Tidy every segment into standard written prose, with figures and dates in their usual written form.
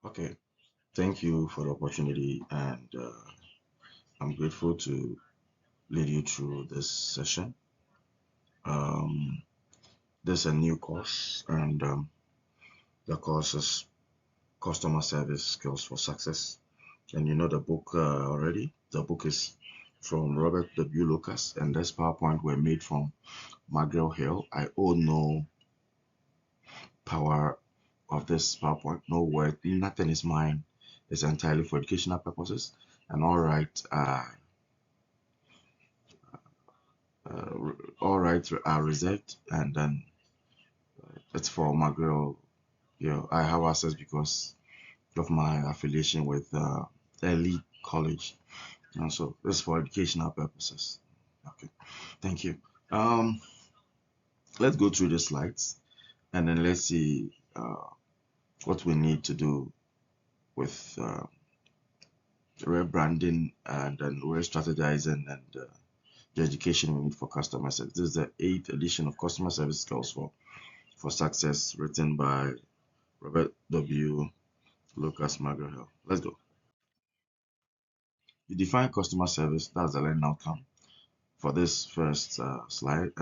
Okay, thank you for the opportunity, and I'm grateful to lead you through this session. Um, this is a new course, and the course is Customer Service Skills for Success. And you know the book already. The book is from Robert W. Lucas, and this PowerPoint were made from McGraw Hill. I own no power of this PowerPoint, no word, nothing is mine. It's entirely for educational purposes. And uh, all rights are reserved, and then it's for McGraw. I have access because of my affiliation with Elite College, and so this is for educational purposes. Okay, thank you. Um, let's go through the slides, and then let's see what we need to do with rebranding and then re-strategizing and the education we need for customer service. This is the 8th edition of Customer Service Skills for Success, written by Robert W. Lucas McGraw-Hill. Let's go. You define customer service, that's the learning outcome. For this first slide,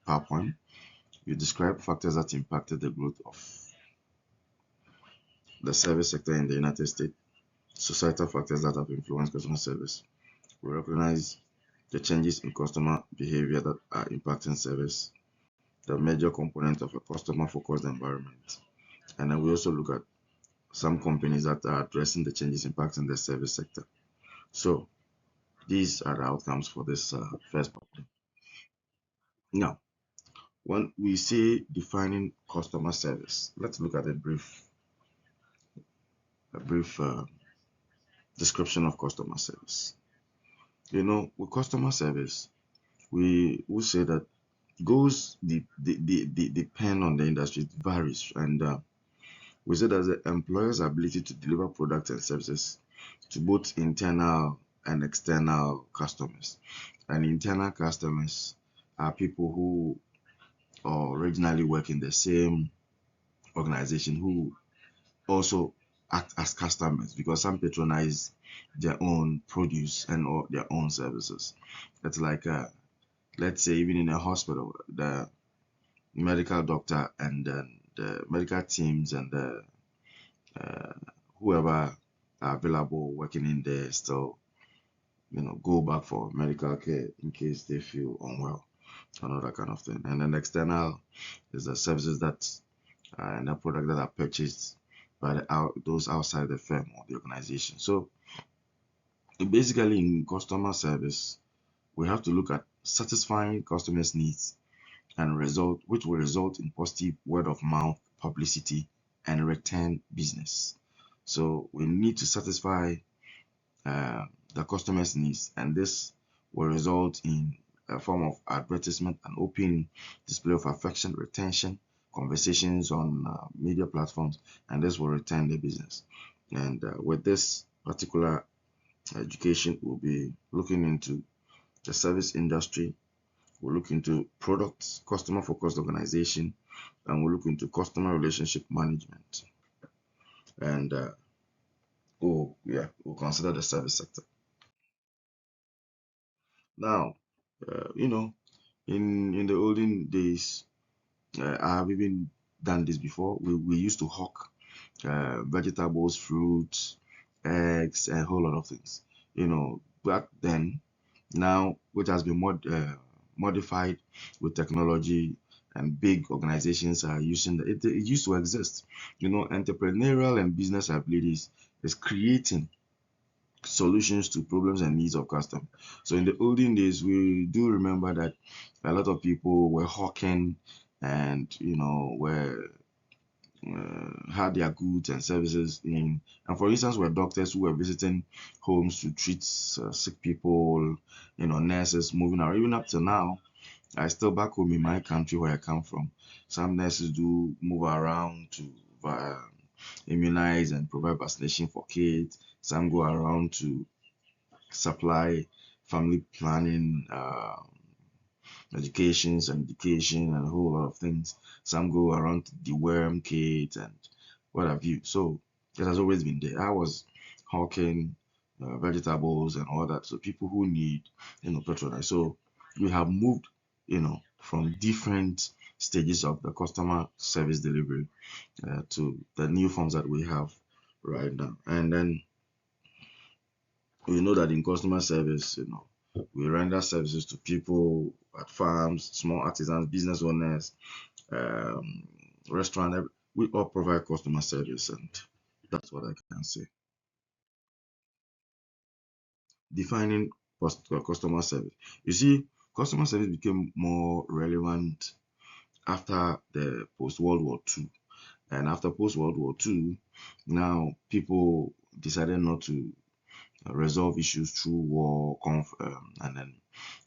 PowerPoint, you describe factors that impacted the growth of the service sector in the United States, societal factors that have influenced customer service. We recognize the changes in customer behavior that are impacting service, the major component of a customer-focused environment. And then we also look at some companies that are addressing the changes impacting the service sector. So these are the outcomes for this first problem. Now, when we say defining customer service, let's look at a brief description of customer service. With customer service, we will say that goes the depend on the industry, it varies, and we say that the employer's ability to deliver products and services to both internal and external customers. And internal customers are people who originally work in the same organization who also act as customers because some patronize their own produce and or their own services. It's like let's say even in a hospital, the medical doctor and then the medical teams and the uh, whoever are available working in there still go back for medical care in case they feel unwell and all that kind of thing. And then external is the services that and the product that are purchased by those outside the firm or the organization. So basically in customer service, we have to look at satisfying customers' needs and which will result in positive word of mouth publicity and return business. So we need to satisfy uh, the customer's needs, and this will result in a form of advertisement and open display of affection, retention, conversations on media platforms, and this will return the business. And with this particular education, we'll be looking into the service industry, we'll look into products, customer focused organization, and we'll look into customer relationship management. And we'll consider the service sector. Now, in the olden days, I have even done this before. We used to hawk vegetables, fruits, eggs, a whole lot of things. Back then, now which has been modified with technology and big organizations are using it used to exist. Entrepreneurial and business abilities is creating solutions to problems and needs of customers. So in the olden days, we do remember that a lot of people were hawking and were had their goods and services in, and for instance, were doctors who were visiting homes to treat sick people, nurses moving around. Even up to now, I still back home in my country where I come from. Some nurses do move around to uh, immunize and provide vaccination for kids. Some go around to supply family planning, educations and education and a whole lot of things. Some go around to deworm kids and what have you. So It has always been there. I was hawking vegetables and all that. So people who need, patronize. So we have moved, from different stages of the customer service delivery to the new forms that we have right now. And then we know that in customer service, we render services to people at farms, small artisans, business owners, um, restaurant. We all provide customer service, and that's what I can say. Defining customer service. You see, customer service became more relevant after the post World War II. And after post World War II, now people decided not to resolve issues through war, and then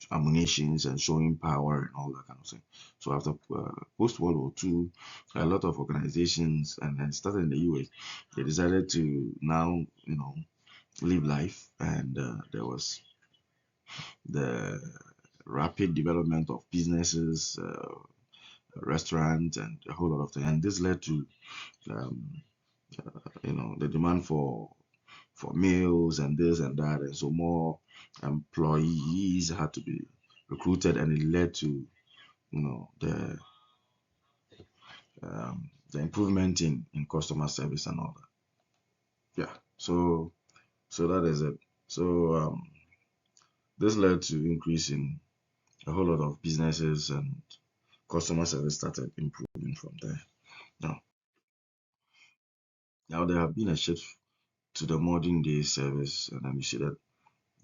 ammunitions and showing power and all that kind of thing. So after post World War II, a lot of organizations, and then started in the US, they decided to now, live life, and there was the rapid development of businesses, restaurants, and a whole lot of things. And this led to, um, the demand for meals and this and that, and so more employees had to be recruited, and it led to, the improvement in customer service and all that. Yeah. So that is it. So this led to increase in a whole lot of businesses, and customer service started improving from there. Now, now there have been a shift to the modern day service, and then you see that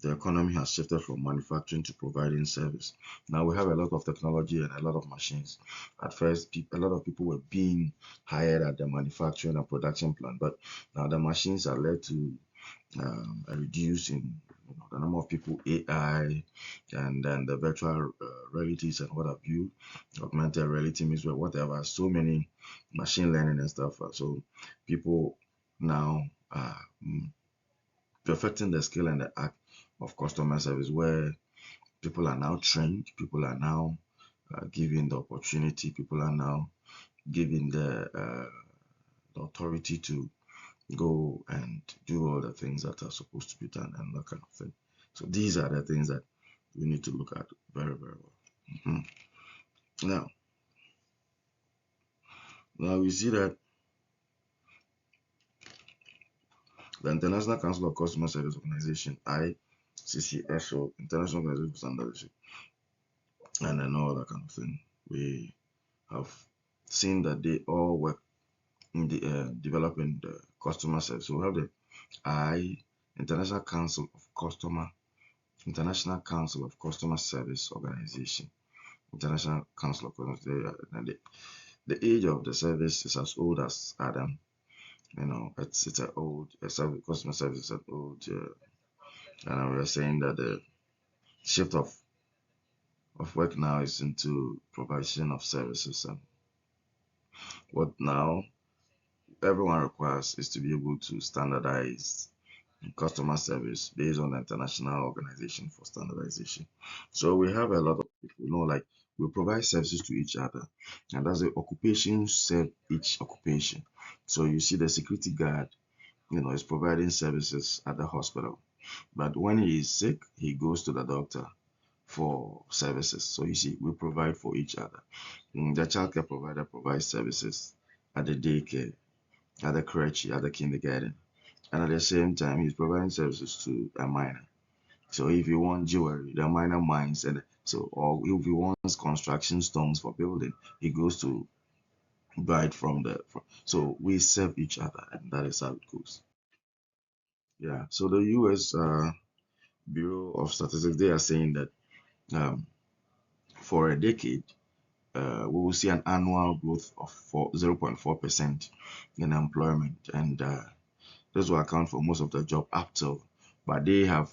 the economy has shifted from manufacturing to providing service. Now we have a lot of technology and a lot of machines. At first, a lot of people were being hired at the manufacturing and production plant, but now the machines are led to a reduce in the number of people, AI, and then the virtual realities and what have you, augmented reality means whatever. So many machine learning and stuff. So people now are perfecting the skill and the act of customer service, where people are now trained, people are now given the opportunity, people are now given the authority to go and do all the things that are supposed to be done and that kind of thing. So these are the things that we need to look at very, very well. Now, now we see that the International Council of Customer Service Organization, ICCSO, International Organization for Standardization, and then all that kind of thing, we have seen that they all work in the developing the customer service. So we have the I International Council of International Council of Customer Service Organization. International Council of Customer Service. The age of the service is as old as Adam. It's an old customer service is an old, and we are saying that the shift of work now is into provision of services, and what now everyone requires is to be able to standardize customer service based on the International Organization for Standardization. So we have a lot of people, like we provide services to each other, and as the occupation serve each occupation. So you see the security guard, is providing services at the hospital, but when he is sick, he goes to the doctor for services. So you see, we provide for each other. The childcare provider provides services at the daycare, at the crèche, at the kindergarten, and at the same time he's providing services to a miner. So if you want jewelry, the miner mines, and so, or if he wants construction stones for building, he goes to buy it so we serve each other, and that is how it goes. Yeah. So the US Bureau of Statistics, they are saying that um, for a decade we will see an annual growth of 0.4% in employment, and this will account for most of the job up till, but they have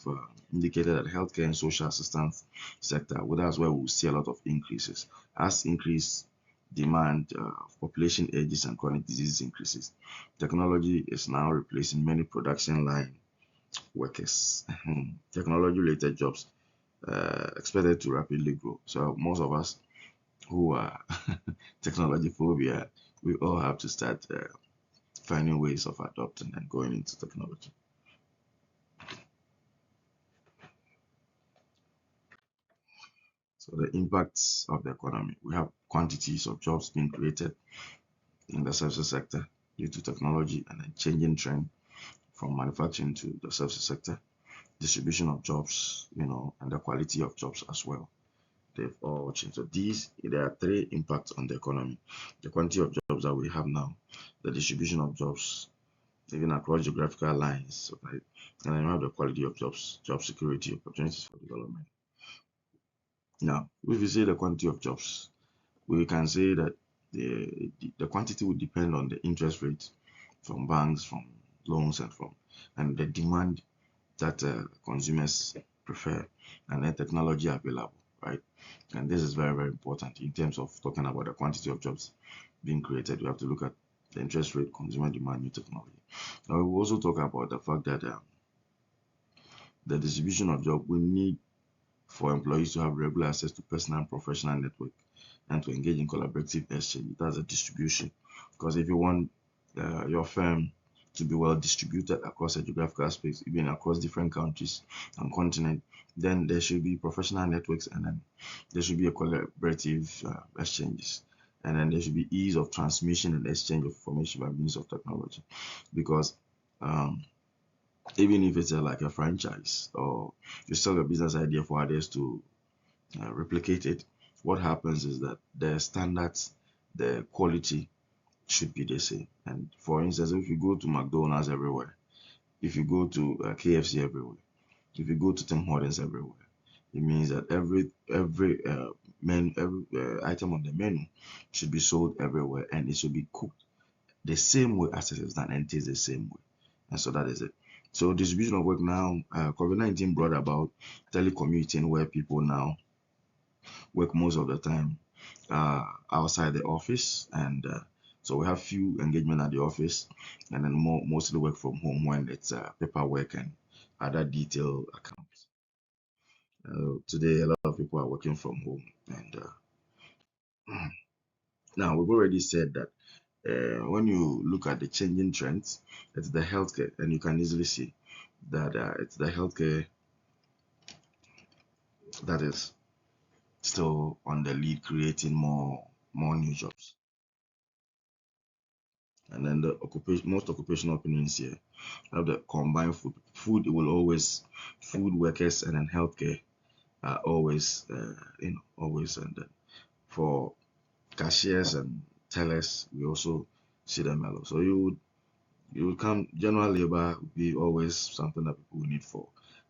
indicated that healthcare and social assistance sector, well, that's where we'll see a lot of increases as increased demand of population ages and chronic diseases increases. Technology is now replacing many production line workers. Technology related jobs expected to rapidly grow. So most of us who are technology phobia, we all have to start finding ways of adopting and going into technology. So the impacts of the economy. We have quantities of jobs being created in the services sector due to technology and a changing trend from manufacturing to the services sector. Distribution of jobs, and the quality of jobs as well. They've all changed. So there are three impacts on the economy: the quantity of jobs that we have now, the distribution of jobs, even across geographical lines, right? And then you have the quality of jobs, job security, opportunities for development. Now, if you say the quantity of jobs, we can say that the quantity would depend on the interest rate from banks, from loans, and the demand that consumers prefer, and the technology available, right? And this is very, very important in terms of talking about the quantity of jobs being created. We have to look at the interest rate, consumer demand, new technology. Now, we will also talk about the fact that the distribution of job, we need for employees to have regular access to personal and professional network and to engage in collaborative exchange. That's a distribution. Because if you want your firm to be well distributed across a geographical space, even across different countries and continents, then there should be professional networks, and then there should be a collaborative exchanges, and then there should be ease of transmission and exchange of information by means of technology. Because even if it's like a franchise, or you sell a business idea for others to replicate it, what happens is that the standards, the quality should be the same. And for instance, if you go to McDonald's everywhere, if you go to KFC everywhere, if you go to Tim Hortons everywhere, it means that every item on the menu should be sold everywhere, and it should be cooked the same way as it is done, and it is the same way. And so that is it. So distribution of work now, COVID-19 brought about telecommuting, where people now work most of the time outside the office, and so we have few engagement at the office, and then mostly work from home when it's paperwork and other detailed accounts. Today, a lot of people are working from home, and now we've already said that when you look at the changing trends, it's the healthcare, and you can easily see that it's the healthcare that is still on the lead, creating more new jobs. And then the most occupational opinions here have the combined food. Food will always, food workers and then healthcare are always, always. And then for cashiers and tellers, we also see them a lot. So you would come, general labor would be always something that people need for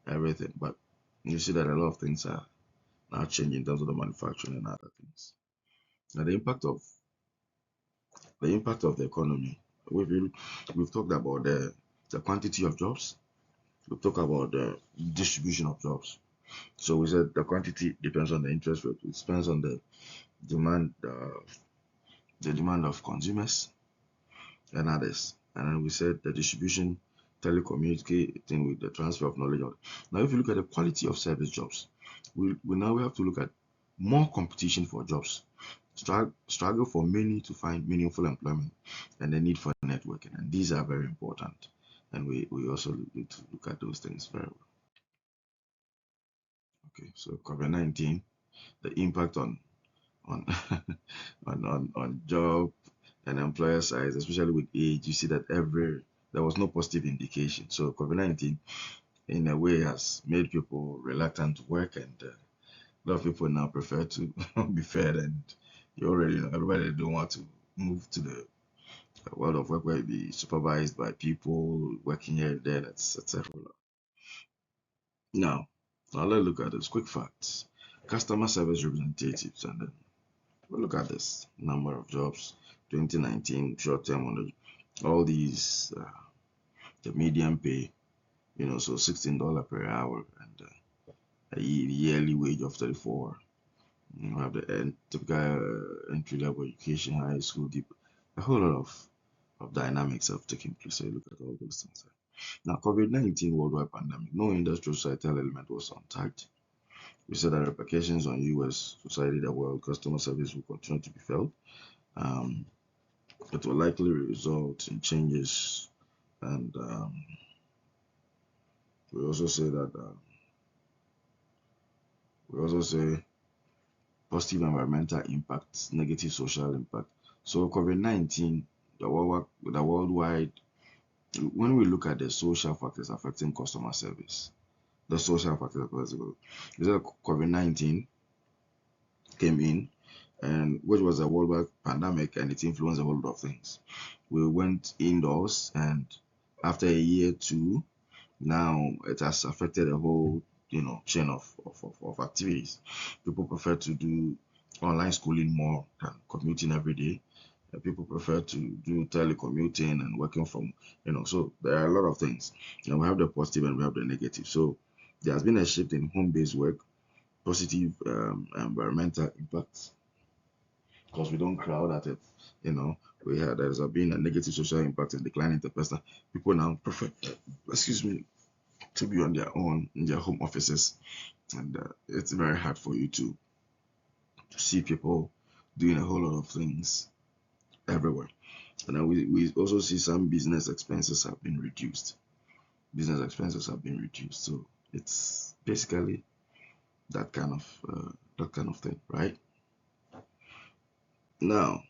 everything. But you see that a lot of things are now changing in terms of the manufacturing and other things. Now the impact of the economy. We've talked about the quantity of jobs. We've talked about the distribution of jobs. So we said the quantity depends on the interest rate. It depends on demand, the demand of consumers and others. And then we said the distribution, telecommunicating with the transfer of knowledge. Now, if you look at the quality of service jobs, we have to look at more competition for jobs, struggle for many to find meaningful employment, and the need for networking. And these are very important. And we also need to look at those things very well. Okay, so COVID-19, the impact on on job and employer size, especially with age, you see that there was no positive indication. So COVID-19, in a way, has made people reluctant to work, and a lot of people now prefer to be fed. And you already know, everybody don't want to move to the world of work where you be supervised by people working here and there. That's a whole lot. Now let's look at this quick facts. Customer service representatives, and then we'll look at this number of jobs, 2019 short term on all these, the median pay, so $16 per hour, and a yearly wage of 34. You have the typical entry level education, high school, deep, a whole lot of dynamics have taken place. So you look at all those things. Now, COVID-19 worldwide pandemic, no industrial societal element was untouched. We said that repercussions on US society, the world, customer service will continue to be felt. Um, it will likely result in changes. And we also say that we also say positive environmental impact, negative social impact. So COVID-19, the worldwide, when we look at the social factors affecting customer service, the social factors, is that COVID-19 came in, and which was a worldwide pandemic, and it influenced a whole lot of things. We went indoors, and after a year, two, now it has affected a whole chain of activities. People prefer to do online schooling more than commuting every day. People prefer to do telecommuting and working from, so there are a lot of things, and we have the positive and we have the negative. So there has been a shift in home-based work, positive environmental impacts, because we don't crowd at it. There's been a negative social impact and decline interpersonal. People now prefer, excuse me, to be on their own in their home offices, and it's very hard for you to see people doing a whole lot of things everywhere. And then we also see some business expenses have been reduced. So it's basically that kind of thing, right? Now,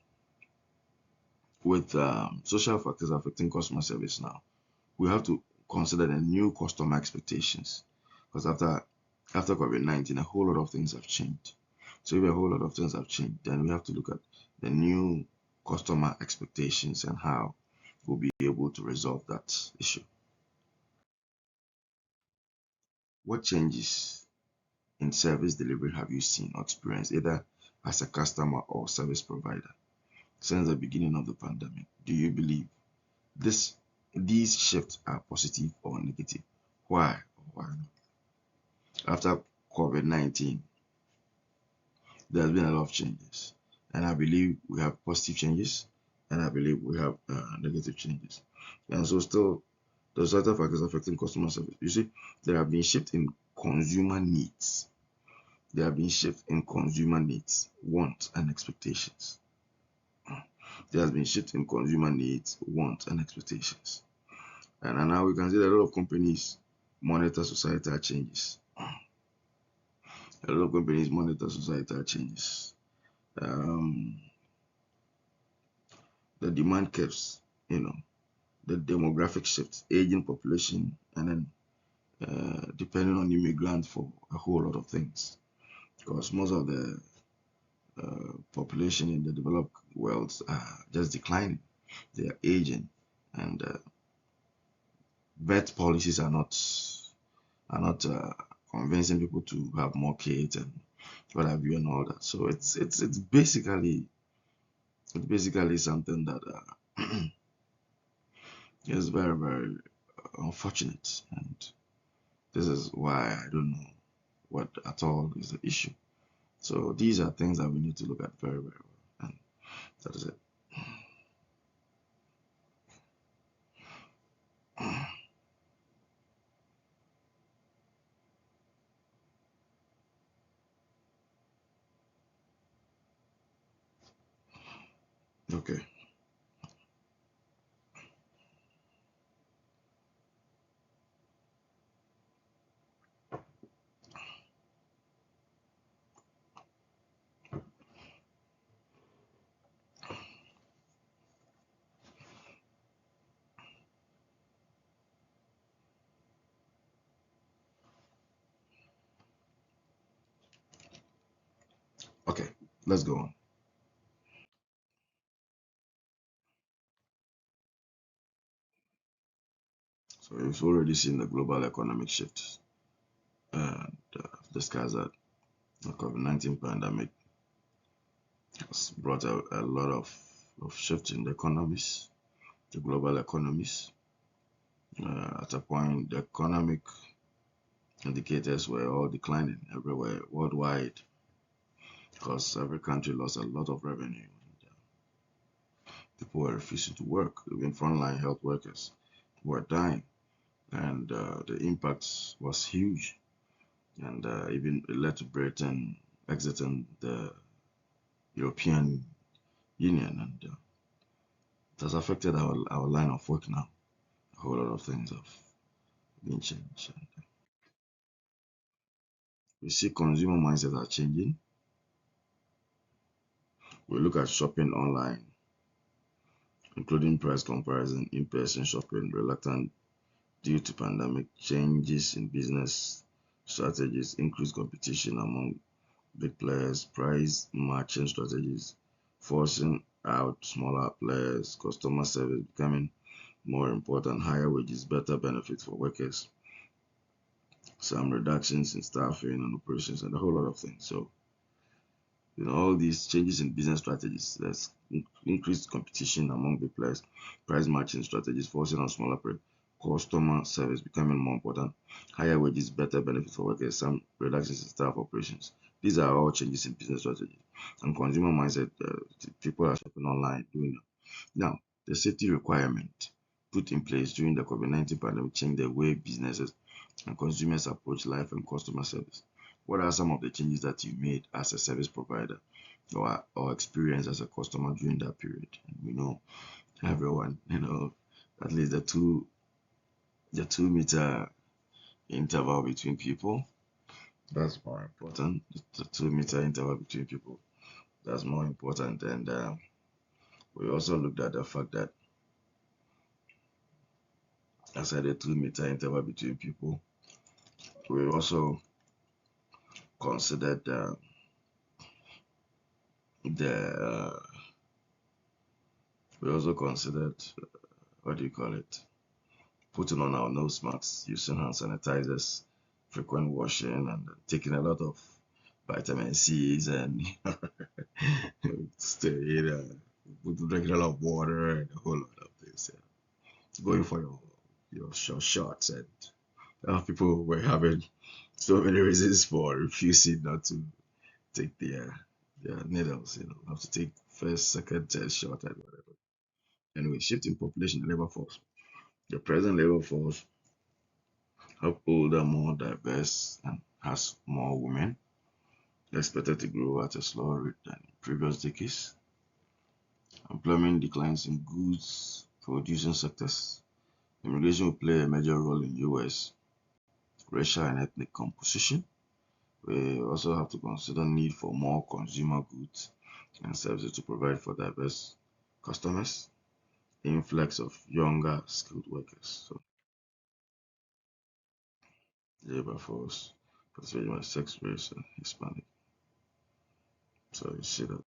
with social factors affecting customer service, now we have to consider the new customer expectations, because after COVID-19, a whole lot of things have changed. So if a whole lot of things have changed, then we have to look at the new customer expectations and how we'll be able to resolve that issue. What changes in service delivery have you seen or experienced, either as a customer or service provider, since the beginning of the pandemic? Do you believe this these shifts are positive or negative? Why? Why not? After COVID-19, there has been a lot of changes, and I believe we have positive changes, and I believe we have negative changes. And so still, the other factors affecting customer service. You see, there have been shifts in consumer needs. Wants, and expectations. There has been shift in consumer needs, wants, and expectations. And now we can see that a lot of companies monitor societal changes. A lot of companies monitor societal changes. The demand curves, the demographic shifts, aging population, and then depending on immigrants for a whole lot of things. Because most of the population in the developed world are just declining, they are aging, and vet policies are not convincing people to have more kids and what have you and all that. So it's basically something that is very, very unfortunate, and this is why I don't know what at all is the issue. So these are things that we need to look at very, very well, and that is it. Okay. Okay, let's go on. So we've already seen the global economic shift, and discussed that the COVID-19 pandemic has brought a lot of shift in the economies, the global economies. At a point, the economic indicators were all declining everywhere worldwide, because every country lost a lot of revenue. People were refusing to work. Even frontline health workers were dying, and the impact was huge. And even it led to Britain exiting the European Union, and It has affected our line of work now. A whole lot of things have been changed. We see consumer mindset are changing. We look at shopping online, including price comparison, in-person shopping, reluctant due to pandemic, changes in business strategies, increased competition among big players, price matching strategies, forcing out smaller players, customer service becoming more important, higher wages, better benefits for workers, some reductions in staffing and operations, and a whole lot of things. So, all these changes in business strategies, there's increased competition among big players, price matching strategies, forcing on smaller players, customer service becoming more important, higher wages, better benefits for workers, some reductions in staff operations. These are all changes in business strategy and consumer mindset. People are shopping online doing that. Now, the safety requirement put in place during the COVID-19 pandemic changed the way businesses and consumers approach life and customer service. What are some of the changes that you made as a service provider or experience as a customer during that period? We know everyone, at least the 2 meter interval between people. That's more important. The 2 meter interval between people. That's more important. And we also looked at the fact that, as I said, the 2 meter interval between people. We also considered the we also considered what do you call it? Putting on our nose masks, using hand sanitizers, frequent washing, and taking a lot of vitamin C's and drinking a lot of water and a whole lot of things. Yeah. Going for your shots, and people were having so many reasons for refusing not to take their needles. Have to take first, second, third shot and whatever. Anyway, shifting population and labor force. The present labor force have older, more diverse, and has more women. Expected to grow at a slower rate than previous decades. Employment declines in goods producing sectors. Immigration will play a major role in US racial and ethnic composition. We also have to consider need for more consumer goods and services to provide for diverse customers. Influx of younger skilled workers. So labor force, particularly by sex, race, and Hispanic. So you see that.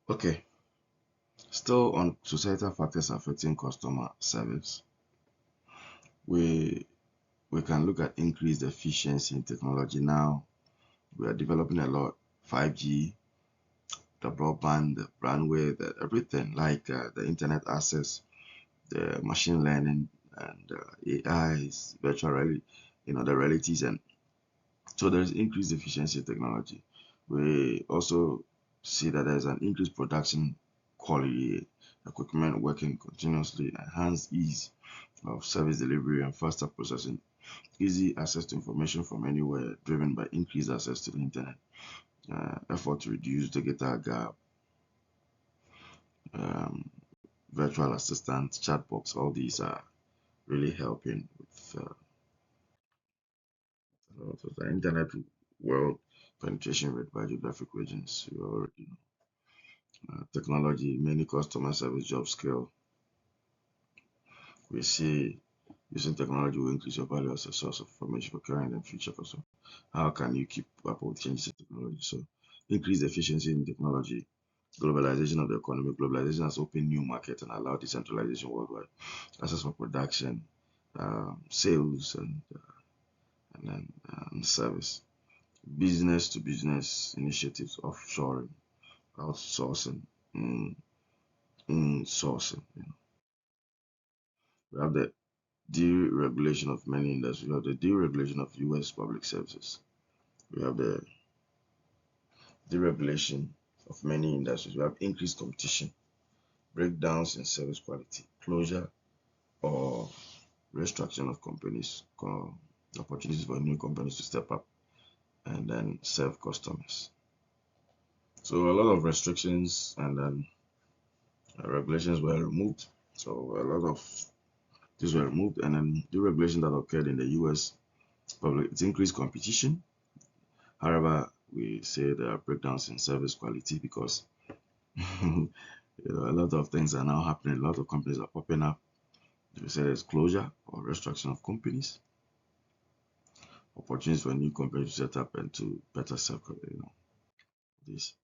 Okay, still on societal factors affecting customer service, we we can look at increased efficiency in technology now. We are developing a lot, 5G, the broadband, the bandwidth, everything like the internet access, the machine learning, and AIs, virtual reality, the realities, and so there is increased efficiency in technology. We also see that there's an increased production quality, equipment working continuously, enhanced ease of service delivery and faster processing, easy access to information from anywhere, driven by increased access to the internet, effort to reduce the data gap, um, virtual assistants, chatbots, all these are really helping with the internet world penetration rate by geographic regions. You already know. Technology, many customer service job scale. We see Using technology will increase your value as a source of information for current and future customers. How can you keep up with changes in technology? So, increase efficiency in technology, globalization of the economy. Globalization has opened new markets and allowed decentralization worldwide, access for production, sales, and then service. Business to business initiatives, offshoring, outsourcing, mm, sourcing. We have the deregulation of many industries. We have the deregulation of U.S. public services. We have the deregulation of many industries. We have increased competition, breakdowns in service quality, closure or restructuring of companies, opportunities for new companies to step up and then serve customers. So a lot of restrictions and then regulations were removed. So a lot of these were removed, and then the regulation that occurred in the U.S. public, it increased competition. However, we say there are breakdowns in service quality because a lot of things are now happening. A lot of companies are popping up. We say there's closure or restructuring of companies, opportunities for new companies to set up and to better serve this.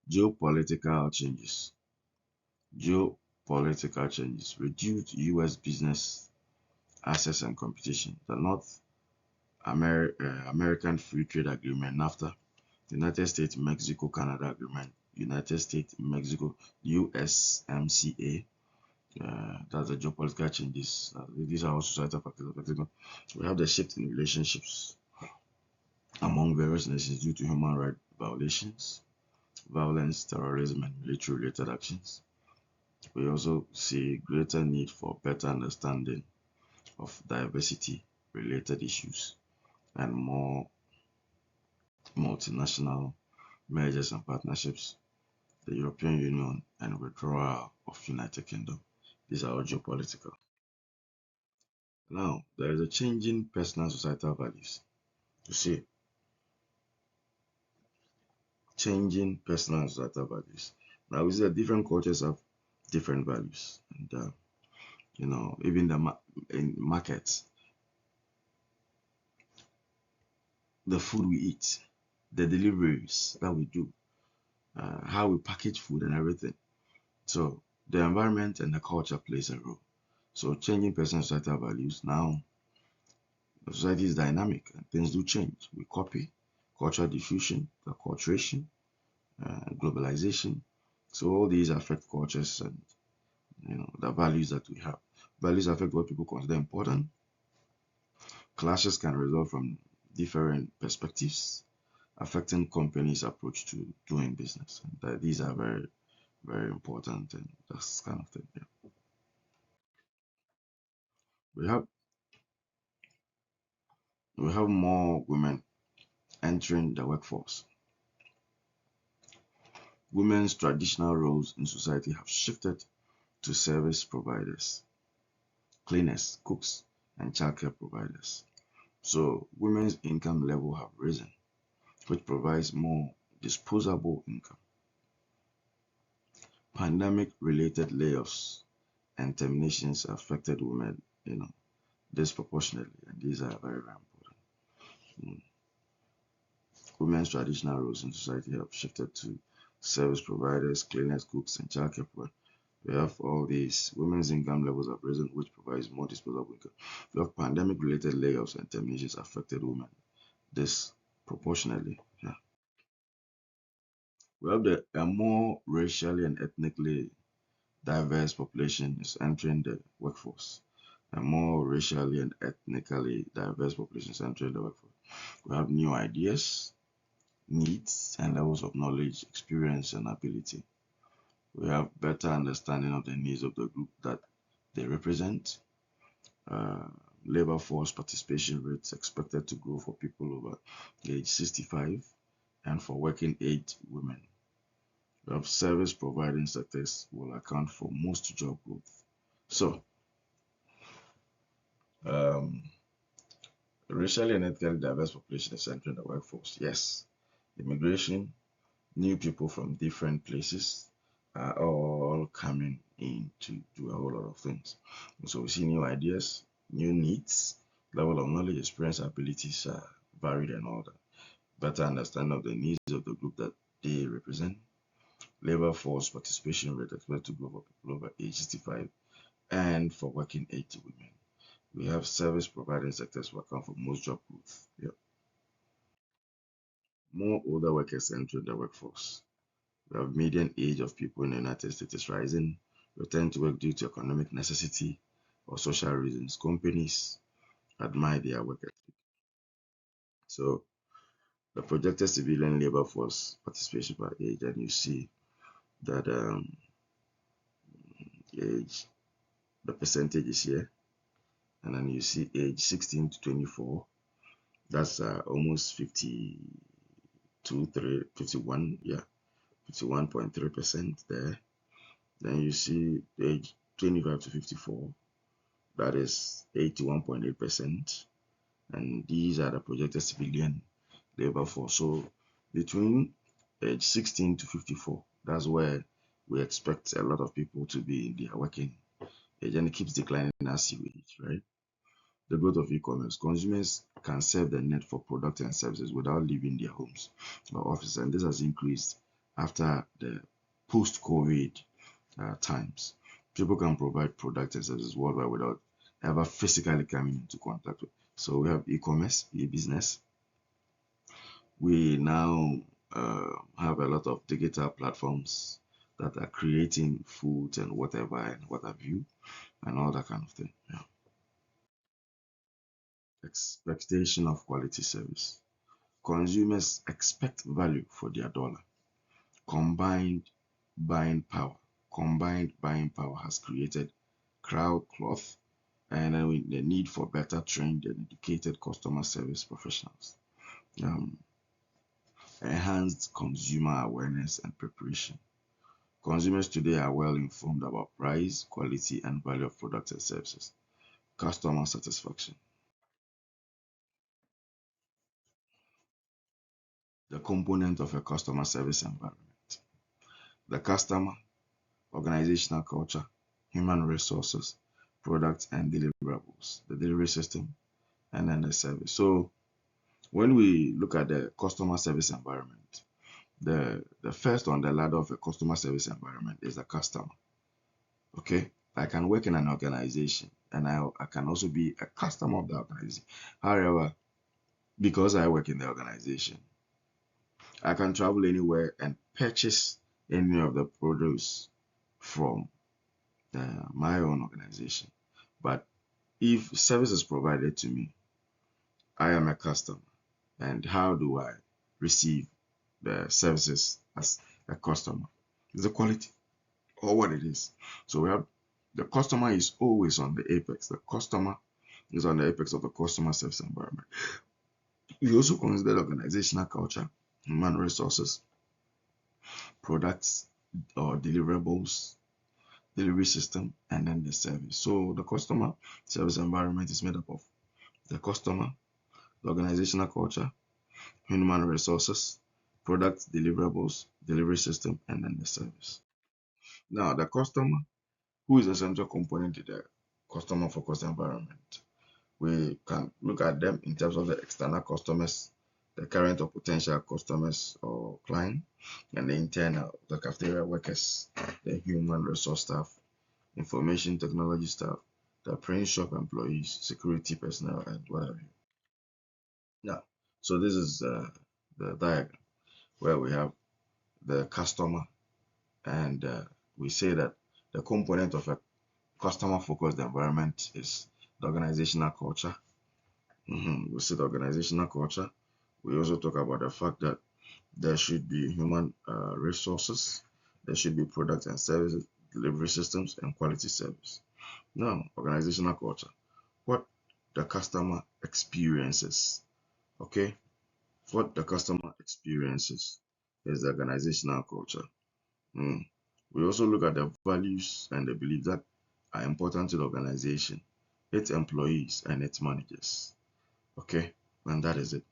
Geopolitical changes. Geopolitical changes reduced U.S. business access and competition. The North American Free Trade Agreement, NAFTA, United States Mexico Canada Agreement, United States Mexico USMCA. That's the geopolitical changes. These are also societal factors. We have the shift in relationships among various nations due to human rights violations, violence, terrorism, and military-related actions. We also see greater need for better understanding of diversity-related issues and more multinational mergers and partnerships, the European Union, and withdrawal of United Kingdom. These are all geopolitical. Now, there is a change in personal societal values. You see, changing personal and societal values. Now, we see that different cultures have different values, and even in markets, the food we eat, the deliveries that we do, how we package food and everything. So the environment and the culture plays a role. So changing personal societal values. Now, the society is dynamic and things do change. We copy cultural diffusion, acculturation, globalization. So all these affect cultures and the values that we have. Values affect what people consider important. Clashes can result from different perspectives, affecting companies' approach to doing business. And these are very, very important, and that's kind of thing. Yeah. We have more women entering the workforce. Women's traditional roles in society have shifted to service providers, cleaners, cooks, and childcare providers. So women's income level have risen, which provides more disposable income. Pandemic-related layoffs and terminations affected women, disproportionately, and these are very, very important. Women's traditional roles in society have shifted to service providers, cleaners, cooks, and childcare providers. We have all these. Women's income levels have risen, which provides more disposable income. We have pandemic-related layoffs and terminations affected women disproportionately. Yeah. We have a more racially and ethnically diverse population is entering the workforce. A more racially and ethnically diverse population is entering the workforce. We have new ideas, needs, and levels of knowledge, experience, and ability. We have better understanding of the needs of the group that they represent. Labor force participation rates expected to grow for people over age 65 and for working age women. We have service providing sectors will account for most job growth. So, racially and ethnically diverse population is entering the workforce. Yes, immigration, new people from different places are all coming in to do a whole lot of things. So we see new ideas, new needs, level of knowledge, experience, abilities are varied and all that. Better understanding of the needs of the group that they represent. Labor force participation rate expected to grow for people over age 65 and for working age women. We have service providing sectors who account for most job growth. Yeah. More older workers entering the workforce. We have median age of people in the United States is rising, returning to work due to economic necessity or social reasons. Companies admire their workers. So the projected civilian labor force participation by age, and you see that age, the percentage is here, and then you see age 16 to 24, that's almost 52, 3, 51, yeah, 51.3% there. Then you see age 25 to 54, that is 81.8%, and these are the projected civilian labor force. So between age 16 to 54, that's where we expect a lot of people to be in their working age, and it keeps declining as you age, right? The growth of e-commerce. Consumers can serve the need for products and services without leaving their homes or offices, and this has increased after the post-COVID times. People can provide products and services worldwide without ever physically coming into contact with. So we have e-commerce, e-business. We now have a lot of digital platforms that are creating food and whatever and what have you, and all that kind of thing. Yeah. Expectation of quality service. Consumers expect value for their dollar. Combined buying power. Combined buying power has created crowd cloth and the need for better trained and educated customer service professionals. Um, Enhanced consumer awareness and preparation. Consumers today are well informed about price, quality, and value of products and services. Customer satisfaction. The component of a customer service environment. The customer, organizational culture, human resources, products and deliverables, the delivery system, and then the service. So when we look at the customer service environment, the first on the ladder of a customer service environment is the customer. Okay, I can work in an organization and I can also be a customer of the organization. However, because I work in the organization, I can travel anywhere and purchase any of the produce from my own organization. But if service is provided to me, I am a customer. And how do I receive the services as a customer? It's the quality or what it is. So we have the customer is always on the apex. The customer is on the apex of the customer service environment. We also consider organizational culture, human resources, products or deliverables, delivery system, and then the service. So the customer service environment is made up of the customer, the organizational culture, human resources, products, deliverables, delivery system, and then the service. Now, the customer, who is a central component in the customer focused environment, we can look at them in terms of the external customers, the current or potential customers or client, and the internal, the cafeteria workers, the human resource staff, information technology staff, the print shop employees, security personnel, and whatever. Now, so this is the diagram where we have the customer, and we say that the component of a customer focused environment is the organizational culture. We see the organizational culture. We also talk about the fact that there should be human resources, there should be products and services, delivery systems, and quality service. Now, organizational culture, what the customer experiences, okay? What the customer experiences is the organizational culture. Mm. We also look at the values and the beliefs that are important to the organization, its employees, and its managers. Okay, and that is it.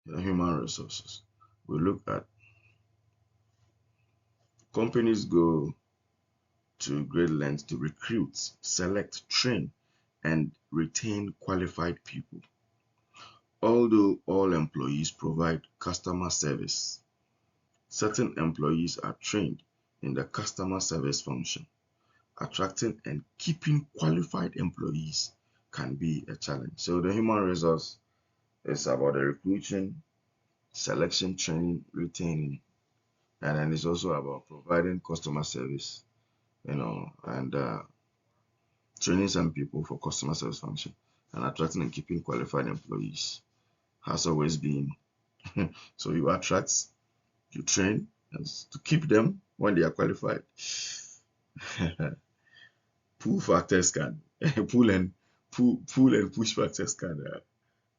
The human resources. We look at companies go to great lengths to recruit, select, train, and retain qualified people. Although all employees provide customer service, certain employees are trained in the customer service function. Attracting and keeping qualified employees can be a challenge. So the human resource is about the recruiting, selection, training, retaining, and then it's also about providing customer service, and training some people for customer service function, and attracting and keeping qualified employees has always been. So you attract, you train, and to keep them when they are qualified. Pull factors can pull and pull and push factors can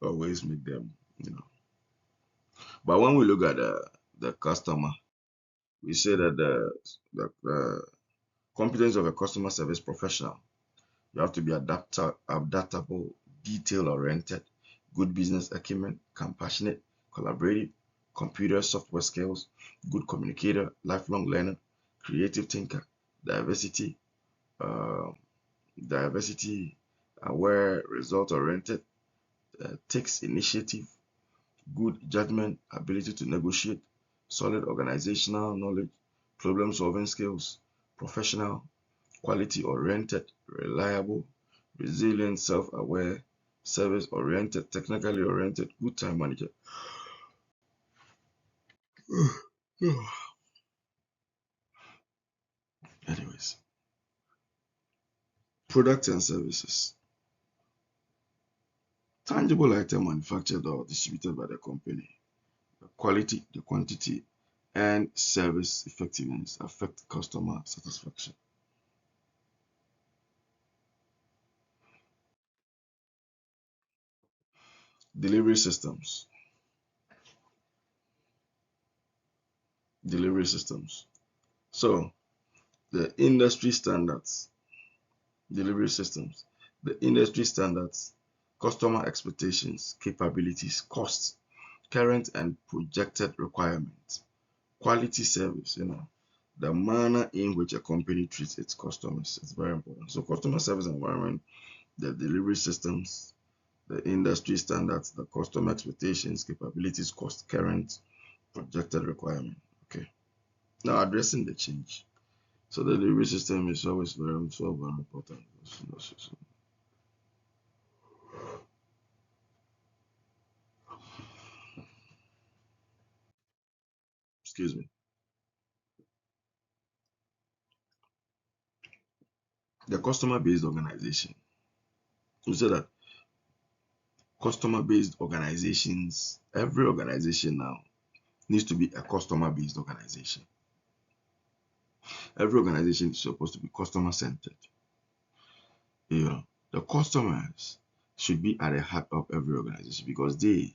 always make them. But when we look at the customer, we say that the competence of a customer service professional, you have to be adaptable, detail-oriented, good business acumen, compassionate, collaborative, computer software skills, good communicator, lifelong learner, creative thinker, diversity, uh, aware, result-oriented, takes initiative, good judgment, ability to negotiate, solid organizational knowledge, problem-solving skills, professional, quality-oriented, reliable, resilient, self-aware, service-oriented, technically oriented, good time manager. Anyways, products and services. Tangible item manufactured or distributed by the company. The quality, the quantity, and service effectiveness affect customer satisfaction. Delivery systems. Delivery systems. So, the industry standards, delivery systems, the industry standards, customer expectations, capabilities, costs, current and projected requirements, quality service, the manner in which a company treats its customers is very important. So customer service environment, the delivery systems, the industry standards, the customer expectations, capabilities, cost, current, projected requirement. Okay. Now addressing the change. So the delivery system is always very important. Excuse me. The customer-based organization. We say that customer-based organizations, every organization now needs to be a customer-based organization. Every organization is supposed to be customer-centered. The customers should be at the heart of every organization because they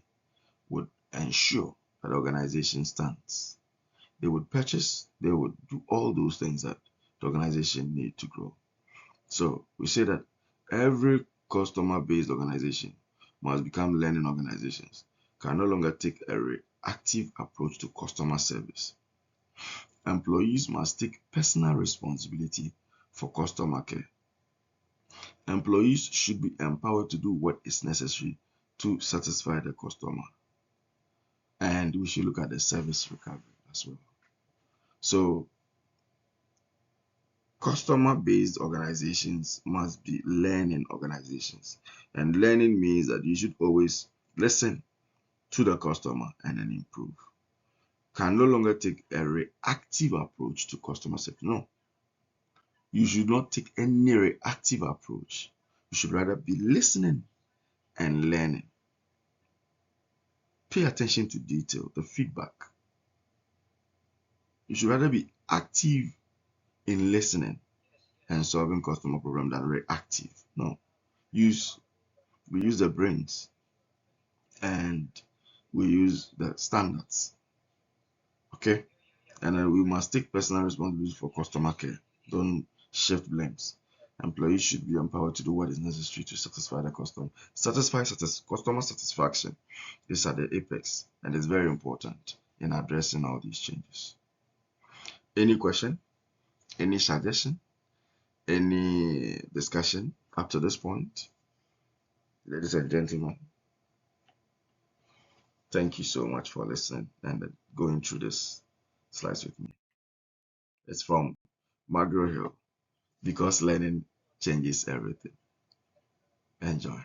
would ensure that the organization stands. They would purchase, they would do all those things that the organization need to grow. So we say that every customer-based organization must become learning organizations, can no longer take a reactive approach to customer service. Employees must take personal responsibility for customer care. Employees should be empowered to do what is necessary to satisfy the customer. And we should look at the service recovery as well. So customer-based organizations must be learning organizations. And learning means that you should always listen to the customer and then improve. Can no longer take a reactive approach to customer service. No, you should not take any reactive approach. You should rather be listening and learning. Pay attention to detail, the feedback. You should rather be active in listening and solving customer problem than reactive. No, we use the brains and we use the standards. Okay, and then we must take personal responsibility for customer care. Don't shift blames. Employees should be empowered to do what is necessary to satisfy the customer. Customer satisfaction is at the apex and is very important in addressing all these changes. Any question? Any suggestion? Any discussion up to this point? Ladies and gentlemen, thank you so much for listening and going through this slides with me. It's from Margaret Hill, because learning changes everything. Enjoy.